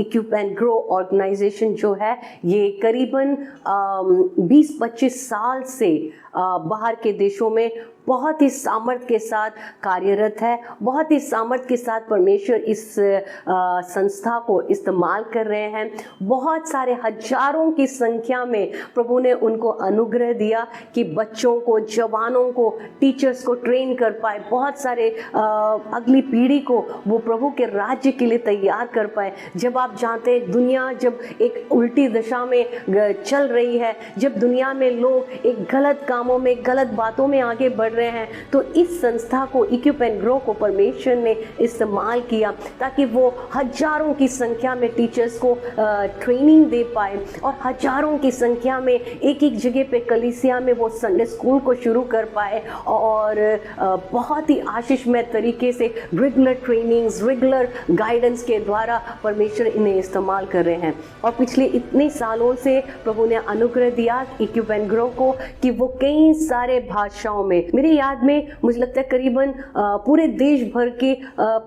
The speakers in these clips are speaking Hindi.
इक्विप एंड ग्रो ऑर्गेनाइजेशन जो है ये करीबन 20-25 साल से बाहर के देशों में बहुत ही सामर्थ्य के साथ कार्यरत है। बहुत ही सामर्थ्य के साथ परमेश्वर इस संस्था को इस्तेमाल कर रहे हैं। बहुत सारे हजारों की संख्या में प्रभु ने उनको अनुग्रह दिया कि बच्चों को, जवानों को, टीचर्स को ट्रेन कर पाए। बहुत सारे अगली पीढ़ी को वो प्रभु के राज्य के लिए तैयार कर पाए। जब आप जानते हैं दुनिया जब एक उल्टी दिशा में चल रही है, जब दुनिया में लोग एक गलत कामों में, गलत बातों में आगे बढ़ रहे हैं, तो इस संस्था को, इक्विप एंड ग्रो को परमेश्वर ने इस्तेमाल किया ताकि वो हजारों की संख्या में टीचर्स को ट्रेनिंग दे पाए और हजारों की संख्या में एक एक जगह पे कलीसिया में वो संडे स्कूल को शुरू कर पाए और बहुत ही आशीषमय तरीके से रेगुलर ट्रेनिंग्स, रेगुलर गाइडेंस के द्वारा परमेश्वर इन्हें इस्तेमाल कर रहे हैं। और पिछले इतने सालों से प्रभु ने अनुग्रह दिया इक्विप एंड ग्रो को कि वो कई सारे भाषाओं में, मेरे याद में मुझे लगता है करीबन पूरे देश भर के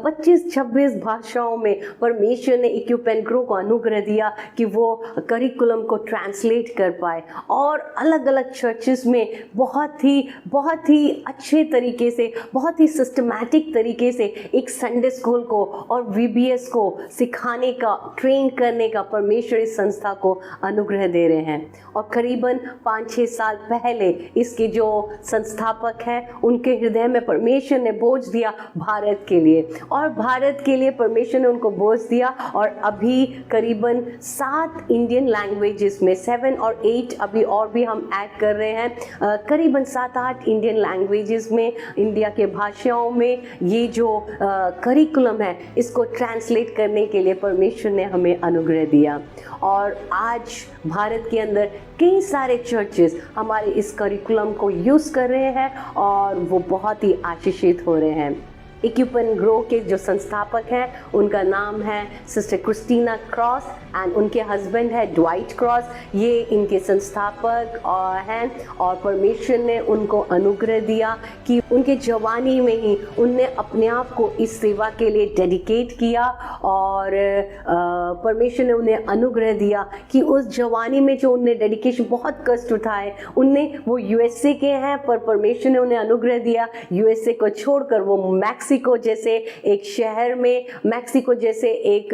25-26 भाषाओं में परमेश्वर ने इक्विप एंड ग्रो को अनुग्रह दिया कि वो करिकुलम को ट्रांसलेट कर पाए और अलग अलग चर्चेस में बहुत ही अच्छे तरीके से, बहुत ही सिस्टमैटिक तरीके से एक संडे स्कूल को और VBS को सिखाने का, ट्रेन करने का परमेश्वर इस संस्था को अनुग्रह दे रहे हैं। और करीबन 5-6 साल पहले इसके जो संस्थापक हैं उनके हृदय में परमेश्वर ने बोझ दिया भारत के लिए, और भारत के लिए परमेश्वर ने उनको बोझ दिया और अभी करीबन 7 इंडियन लैंग्वेजेस में, 7 और 8 अभी और भी हम ऐड कर रहे हैं, करीबन 7-8 इंडियन लैंग्वेजेस में, इंडिया के भाषाओं में ये जो करिकुलम है इसको ट्रांसलेट करने के लिए परमेश्वर ने हमें अनुग्रह दिया। और आज भारत के अंदर कई सारे चर्चेस हमारे इस करिकुलम को यूज़ कर रहे हैं और वो बहुत ही आशीषित हो रहे हैं। इक्विप एंड ग्रो के जो संस्थापक हैं उनका नाम है सिस्टर क्रिस्टीना क्रॉस एंड उनके हस्बैंड है ड्वाइट क्रॉस। ये इनके संस्थापक हैं और परमेश्वर ने उनको अनुग्रह दिया कि उनके जवानी में ही उनने अपने आप को इस सेवा के लिए डेडिकेट किया और परमेश्वर ने उन्हें अनुग्रह दिया कि उस जवानी में जो उनने डेडिकेशन, बहुत कष्ट उठाए उनने, वो USA के हैं पर परमेश्वर ने उन्हें अनुग्रह दिया USA को छोड़कर वो मैक्सिको जैसे एक शहर में, मैक्सिको जैसे एक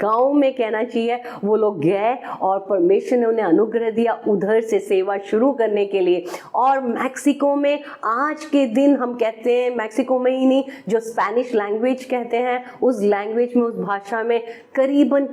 गांव में कहना चाहिए, वो लोग गए और परमेश्वर ने उन्हें अनुग्रह दिया उधर से सेवा शुरू करने के लिए। और मैक्सिको में आज के दिन हम कहते हैं, मैक्सिको में ही नहीं, जो स्पेनिश लैंग्वेज कहते हैं उस लैंग्वेज में, उस भाषा में करीबन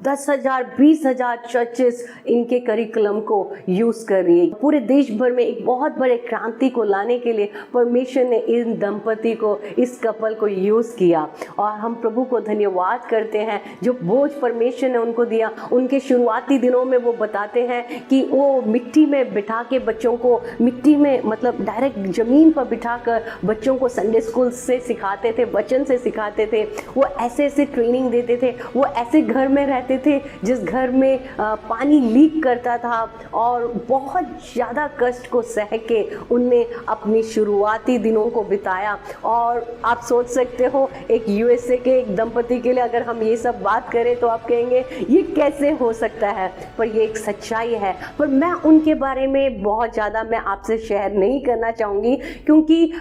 10,000 20,000 चर्चेस इनके करिकुलम को यूज कर रही है। पूरे देश भर में एक बहुत बड़े क्रांति को लाने के लिए परमेश्वर ने इन दंपति को, इस कपल को यूज किया और हम प्रभु को धन्यवाद करते हैं जो बोझ परमेश्वर ने उनको दिया। उनके शुरुआती दिनों में वो बताते हैं कि वो मिट्टी में बिठा के बच्चों को, मिट्टी में मतलब डायरेक्ट जमीन पर बिठाकर बच्चों को संडे स्कूल से सिखाते थे, वचन से सिखाते थे। वो ऐसे ट्रेनिंग देते थे। वो ऐसे घर में रहते थे जिस घर में पानी लीक करता था और बहुत ज़्यादा कष्ट को सह के उनने अपनी शुरुआती दिनों को बिताया। और आप सोच सकते हो एक USA के एक दंपति के लिए अगर हम ये सब बात करें तो आप कहेंगे ये कैसे हो सकता है, पर ये एक सच्चाई है। पर मैं उनके बारे में बहुत ज़्यादा मैं आपसे शेयर नहीं करना चाहूँगी क्योंकि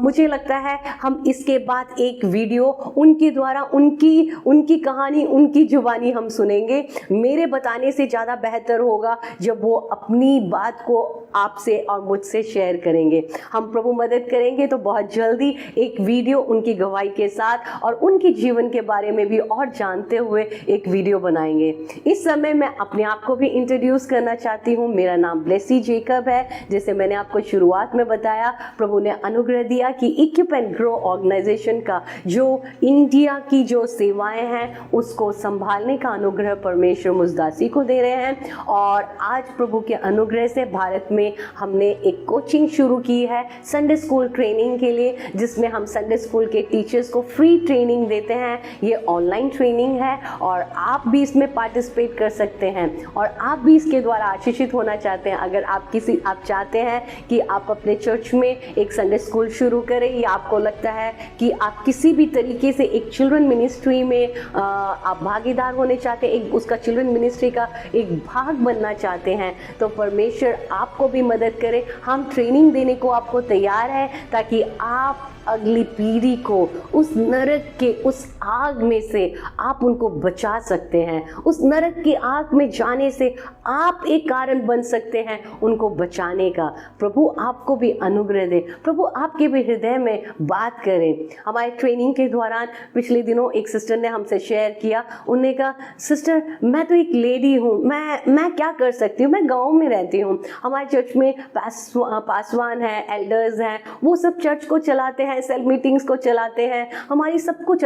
मुझे लगता है हम इसके बाद एक वीडियो उनके द्वारा, उनकी कहानी, उनकी जुबानी हम सुनेंगे। मेरे बताने से ज़्यादा बेहतर होगा जब वो अपनी बात को आपसे और मुझसे शेयर करेंगे। हम प्रभु मदद करेंगे तो बहुत जल्दी एक वीडियो उनकी गवाही के साथ और उनके जीवन के बारे में भी और जानते हुए एक वीडियो बनाएंगे। इस समय मैं अपने आप को भी इंट्रोड्यूस करना चाहती हूँ। मेरा नाम ब्लेसी जेकब है। जैसे मैंने आपको शुरुआत में बताया, प्रभु ने अनुग्रह दिया कि इक्विप एंड ग्रो ऑर्गेनाइजेशन का जो इंडिया की जो सेवाएं हैं उसको संभालने का अनुग्रह परमेश्वर मुझदासी को दे रहे हैं। और आज प्रभु के अनुग्रह से भारत में हमने एक कोचिंग शुरू की है संडे स्कूल ट्रेनिंग के लिए। में, जिसमें हम संडे स्कूल के टीचर्स को फ्री ट्रेनिंग देते हैं। ये ऑनलाइन ट्रेनिंग है और आप भी इसमें पार्टिसिपेट कर सकते हैं और आप भी इसके द्वारा आशीषित होना चाहते हैं। अगर आप चाहते हैं कि आप अपने चर्च में एक संडे स्कूल शुरू करें, या आपको लगता है कि आप किसी भी तरीके से एक चिल्ड्रन मिनिस्ट्री में आप भागीदार होने चाहते हैं, एक उसका चिल्ड्रन मिनिस्ट्री का एक भाग बनना चाहते हैं, तो परमेश्वर आपको भी मदद करे। हम ट्रेनिंग देने को आपको तैयार है, ताकि आप अगली पीढ़ी को उस नरक के उस आग में से आप उनको बचा सकते हैं। उस नरक की आग में जाने से आप एक कारण बन सकते हैं उनको बचाने का। प्रभु आपको भी अनुग्रह दे, प्रभु आपके भी हृदय में बात करें। हमारे ट्रेनिंग के दौरान पिछले दिनों एक सिस्टर ने हमसे शेयर किया, उन्होंने कहा, सिस्टर मैं तो एक लेडी हूँ, मैं क्या कर सकती हूँ, मैं गाँव में रहती हूँ, हमारे चर्च में पासवान हैं, एल्डर्स हैं, वो सब चर्च को चलाते हैं, सेल मीटिंग्स को चलाते हैं, हमारी सब कुछ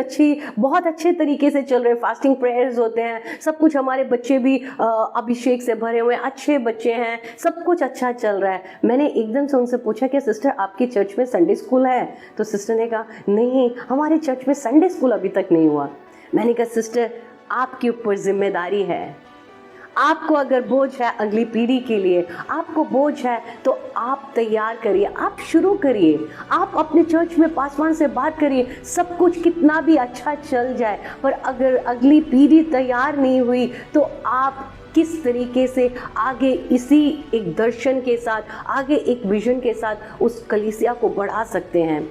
बहुत अच्छे तरीके से चल रहे हैं, फास्टिंग प्रेयर्स होते हैं, सब कुछ, हमारे बच्चे भी अभिषेक से भरे हुए अच्छे बच्चे हैं, सब कुछ अच्छा चल रहा है। मैंने एकदम से उनसे पूछा कि सिस्टर आपके चर्च में संडे स्कूल है? तो सिस्टर ने कहा नहीं, हमारे चर्च में संडे स्कूल अभी तक नहीं हुआ। मैंने कहा सिस्टर आपके ऊपर जिम्मेदारी है, आपको अगर बोझ है अगली पीढ़ी के लिए, आपको बोझ है तो आप तैयार करिए, आप शुरू करिए, आप अपने चर्च में पासवान से बात करिए। सब कुछ कितना भी अच्छा चल जाए, पर अगर अगली पीढ़ी तैयार नहीं हुई तो आप किस तरीके से आगे इसी एक दर्शन के साथ, आगे एक विजन के साथ उस कलीसिया को बढ़ा सकते हैं।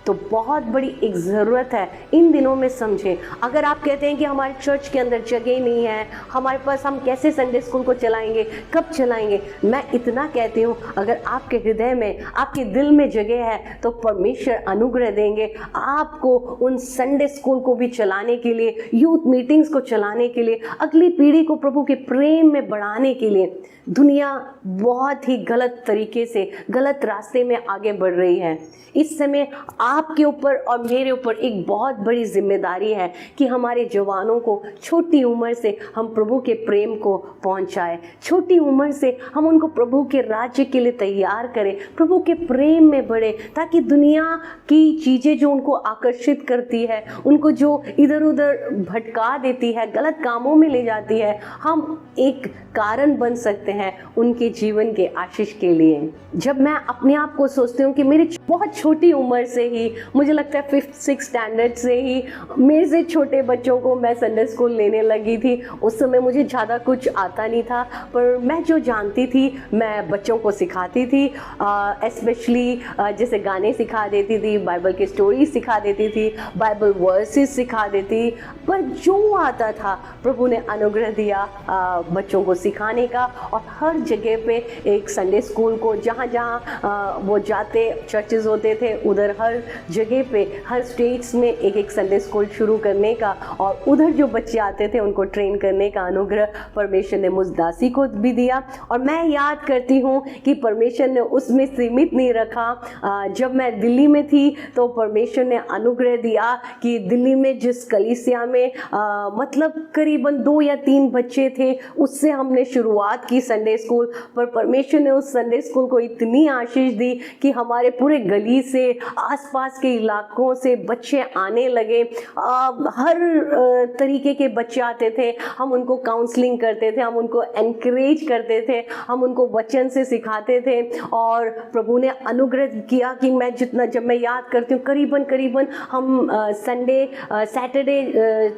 तो बहुत बड़ी एक ज़रूरत है इन दिनों में, समझें। अगर आप कहते हैं कि हमारे चर्च के अंदर जगह नहीं है, हमारे पास, हम कैसे संडे स्कूल को चलाएंगे, कब चलाएंगे, मैं इतना कहती हूँ, अगर आपके हृदय में, आपके दिल में जगह है तो परमेश्वर अनुग्रह देंगे आपको उन संडे स्कूल को भी चलाने के लिए, यूथ मीटिंग्स को चलाने के लिए, अगली पीढ़ी को प्रभु के प्रेम में बढ़ाने के लिए। दुनिया बहुत ही गलत तरीके से, गलत रास्ते में आगे बढ़ रही है। इस समय आपके ऊपर और मेरे ऊपर एक बहुत बड़ी जिम्मेदारी है कि हमारे जवानों को छोटी उम्र से हम प्रभु के प्रेम को पहुंचाएं, छोटी उम्र से हम उनको प्रभु के राज्य के लिए तैयार करें, प्रभु के प्रेम में बढ़े, ताकि दुनिया की चीज़ें जो उनको आकर्षित करती है, उनको जो इधर उधर भटका देती है, गलत कामों में ले जाती है, हम एक कारण बन सकते हैं उनके जीवन के आशीष के लिए। जब मैं अपने आप को सोचती हूँ कि मेरी बहुत छोटी उम्र से ही, मुझे लगता है 5th-6th स्टैंडर्ड से ही मेरे से छोटे बच्चों को मैं संडे स्कूल लेने लगी थी। उस समय मुझे ज़्यादा कुछ आता नहीं था, पर मैं जो जानती थी मैं बच्चों को सिखाती थी, स्पेशली जैसे गाने सिखा देती थी, बाइबल की स्टोरी सिखा देती थी, बाइबल वर्सेस सिखा देती। पर जो आता था प्रभु ने अनुग्रह दिया बच्चों को सिखाने का, और हर जगह पे एक संडे स्कूल को, जहाँ जहाँ वो जाते चर्चेज होते थे, उधर हर जगह पे, हर स्टेट्स में एक एक संडे स्कूल शुरू करने का, और उधर जो बच्चे आते थे उनको ट्रेन करने का अनुग्रह परमेश्वर ने मुझ दासी को भी दिया। और मैं याद करती हूँ कि परमेश्वर ने उसमें सीमित नहीं रखा। जब मैं दिल्ली में थी तो परमेश्वर ने अनुग्रह दिया कि दिल्ली में जिस कलीसिया में मतलब करीबन 2 या 3 बच्चे थे, उससे हमने शुरुआत की संडे स्कूल। पर परमेश्वर ने उस संडे स्कूल को इतनी आशीष दी कि हमारे पूरे गली से, आसपास के इलाकों से बच्चे आने लगे। हर तरीके के बच्चे आते थे, हम उनको काउंसलिंग करते थे, हम उनको एनकरेज करते थे, हम उनको वचन से सिखाते थे। और प्रभु ने अनुग्रह किया कि जब मैं याद करती हूँ, करीबन हम सैटरडे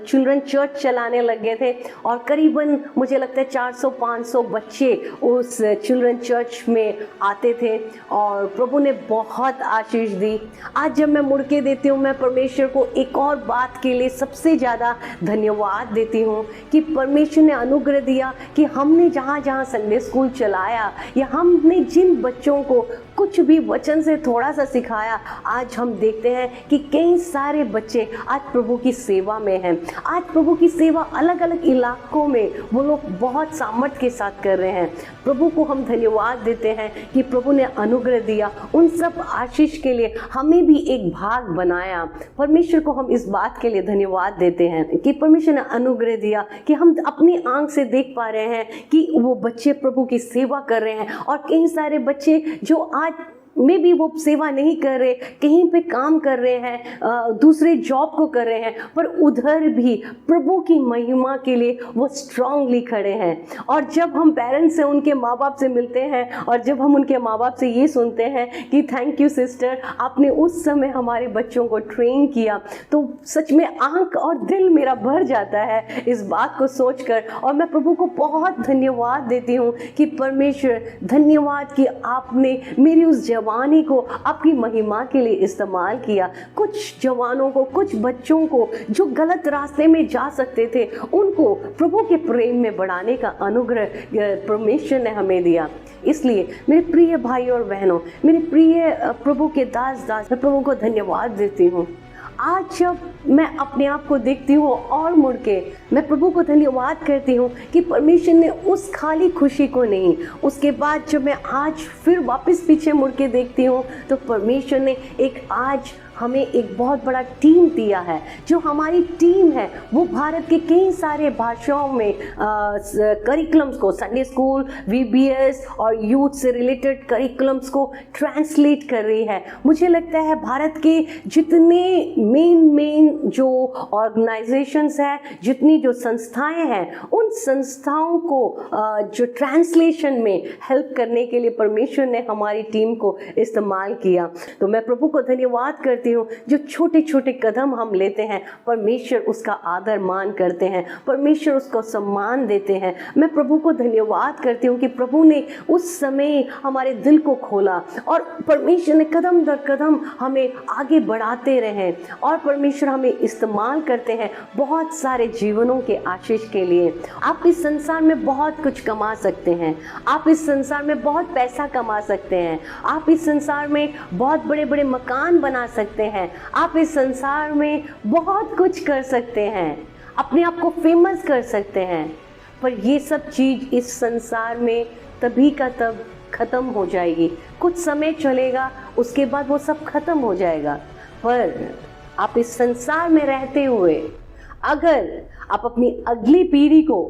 चिल्ड्रन चर्च चलाने लग गए थे, और करीबन मुझे लगता है 400-500 बच्चे उस चिल्ड्रन चर्च में आते थे, और प्रभु ने बहुत आशीष दी। आज जब मैं मुड़ के देती हूँ, मैं परमेश्वर को एक और बात के लिए सबसे ज़्यादा धन्यवाद देती हूँ कि परमेश्वर ने अनुग्रह दिया कि हमने जहाँ जहाँ संडे स्कूल चलाया, या हमने जिन बच्चों को कुछ भी वचन से थोड़ा सा सिखाया, आज हम देखते हैं कि कई सारे बच्चे आज प्रभु की सेवा में हैं। आज प्रभु की सेवा अलग अलग इलाकों में वो लोग बहुत सामर्थ्य के साथ कर रहे हैं। प्रभु को हम धन्यवाद देते हैं कि प्रभु ने अनुग्रह दिया। उन सब आशीष के लिए हमें भी एक भाग बनाया। परमेश्वर को हम इस बात के लिए धन्यवाद देते हैं कि परमेश्वर ने अनुग्रह दिया कि हम अपनी आंख से देख पा रहे हैं कि वो बच्चे प्रभु की सेवा कर रहे हैं, और कई सारे बच्चे जो आज मे बी वो सेवा नहीं कर रहे, कहीं पे काम कर रहे हैं, दूसरे जॉब को कर रहे हैं, पर उधर भी प्रभु की महिमा के लिए वो स्ट्रांगली खड़े हैं। और जब हम पेरेंट्स से, उनके माँ बाप से मिलते हैं और जब हम उनके माँ बाप से ये सुनते हैं कि थैंक यू सिस्टर, आपने उस समय हमारे बच्चों को ट्रेन किया, तो सच में आंख और दिल मेरा भर जाता है इस बात को सोचकर। और मैं प्रभु को बहुत धन्यवाद देती हूँ कि परमेश्वर धन्यवाद कि आपने मेरी उस जवानी को आपकी महिमा के लिए इस्तेमाल किया। कुछ जवानों को, कुछ बच्चों को जो गलत रास्ते में जा सकते थे, उनको प्रभु के प्रेम में बढ़ाने का अनुग्रह परमेश्वर ने हमें दिया। इसलिए मेरे प्रिय भाई और बहनों, मेरे प्रिय प्रभु के दास, मैं प्रभु को धन्यवाद देती हूँ। आज जब मैं अपने आप को देखती हूँ और मुड़ के मैं प्रभु को धन्यवाद करती हूँ कि परमेश्वर ने उस खाली खुशी को नहीं, उसके बाद जब मैं आज फिर वापस पीछे मुड़ के देखती हूँ तो परमेश्वर ने एक आज हमें एक बहुत बड़ा टीम दिया है। जो हमारी टीम है वो भारत के कई सारे भाषाओं में करिकुलम्स को, संडे स्कूल, VBS और यूथ से रिलेटेड करिकुलम्स को ट्रांसलेट कर रही है। मुझे लगता है भारत के जितने मेन जो ऑर्गेनाइजेशंस हैं, जितनी जो संस्थाएं हैं, उन संस्थाओं को जो ट्रांसलेशन में हेल्प करने के लिए परमेश्वर ने हमारी टीम को इस्तेमाल किया। तो मैं प्रभु को धन्यवाद करती हूँ। जो छोटे छोटे कदम हम लेते हैं, परमेश्वर उसका आदर मान करते हैं, परमेश्वर उसको सम्मान देते हैं। मैं प्रभु को धन्यवाद करती हूँ कि प्रभु ने उस समय हमारे दिल को खोला और परमेश्वर ने कदम दर कदम हमें आगे बढ़ाते रहे और परमेश्वर हमें इस्तेमाल करते हैं बहुत सारे जीवनों के आशीष के लिए। आप इस संसार में बहुत कुछ कमा सकते हैं, आप इस संसार में बहुत पैसा कमा सकते हैं, आप इस संसार में बहुत बड़े बड़े मकान बना सकते हैं, आप इस संसार में बहुत कुछ कर सकते हैं, अपने आप को फेमस कर सकते हैं, पर ये सब चीज इस संसार में तभी का तब खत्म हो जाएगी। कुछ समय चलेगा, उसके बाद वो सब खत्म हो जाएगा। पर आप इस संसार में रहते हुए अगर आप अपनी अगली पीढ़ी को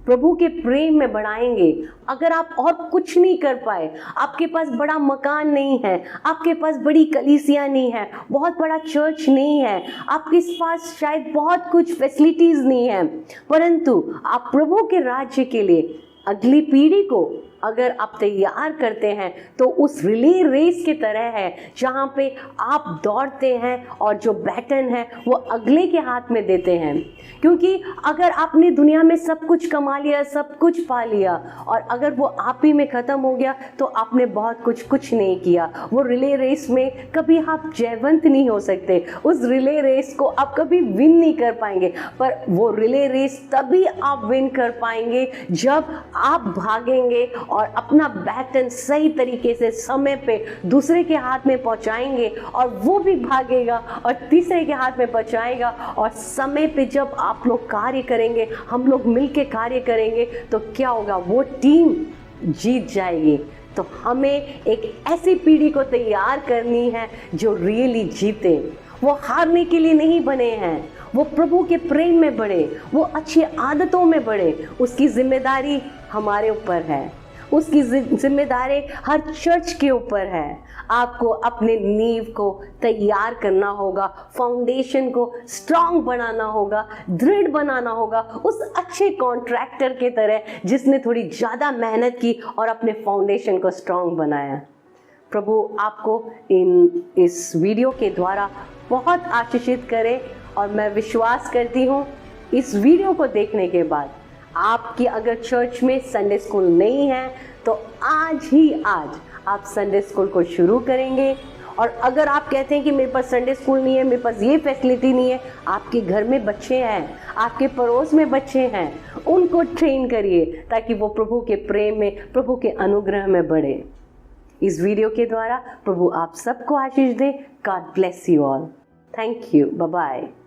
प्रभु के प्रेम में बढ़ाएंगे, अगर आप और कुछ नहीं कर पाए, आपके पास बड़ा मकान नहीं है, आपके पास बड़ी कलीसिया नहीं है, बहुत बड़ा चर्च नहीं है, आपके पास शायद बहुत कुछ फैसिलिटीज नहीं है, परंतु आप प्रभु के राज्य के लिए अगली पीढ़ी को अगर आप तैयार करते हैं तो उस रिले रेस की तरह है, जहाँ पे आप दौड़ते हैं और जो बैटन है वो अगले के हाथ में देते हैं। क्योंकि अगर आपने दुनिया में सब कुछ कमा लिया, सब कुछ पा लिया और अगर वो आप ही में ख़त्म हो गया तो आपने बहुत कुछ नहीं किया। वो रिले रेस में कभी आप जयवंत नहीं हो सकते, उस रिले रेस को आप कभी विन नहीं कर पाएंगे। पर वो रिले रेस तभी आप विन कर पाएंगे जब आप भागेंगे और अपना बैटन सही तरीके से समय पे दूसरे के हाथ में पहुंचाएंगे और वो भी भागेगा और तीसरे के हाथ में पहुंचाएगा। और समय पे जब आप लोग कार्य करेंगे, हम लोग मिलके कार्य करेंगे, तो क्या होगा, वो टीम जीत जाएगी। तो हमें एक ऐसी पीढ़ी को तैयार करनी है जो रियली जीते। वो हारने के लिए नहीं बने हैं, वो प्रभु के प्रेम में बढ़े, वो अच्छी आदतों में बढ़े। उसकी जिम्मेदारी हमारे ऊपर है, उसकी जिम्मेदारी हर चर्च के ऊपर है। आपको अपने नींव को तैयार करना होगा, फाउंडेशन को स्ट्रांग बनाना होगा, दृढ़ बनाना होगा, उस अच्छे कॉन्ट्रैक्टर के तरह जिसने थोड़ी ज़्यादा मेहनत की और अपने फाउंडेशन को स्ट्रांग बनाया। प्रभु आपको इस वीडियो के द्वारा बहुत आशीषित करे और मैं विश्वास करती हूँ इस वीडियो को देखने के बाद आपकी अगर चर्च में संडे स्कूल नहीं है तो आज आप संडे स्कूल को शुरू करेंगे। और अगर आप कहते हैं कि मेरे पास संडे स्कूल नहीं है, मेरे पास ये फैसिलिटी नहीं है, आपके घर में बच्चे हैं, आपके पड़ोस में बच्चे हैं, उनको ट्रेन करिए ताकि वो प्रभु के प्रेम में, प्रभु के अनुग्रह में बढ़े। इस वीडियो के द्वारा प्रभु आप सबको आशीष दे। God bless you all. Thank you. Bye bye.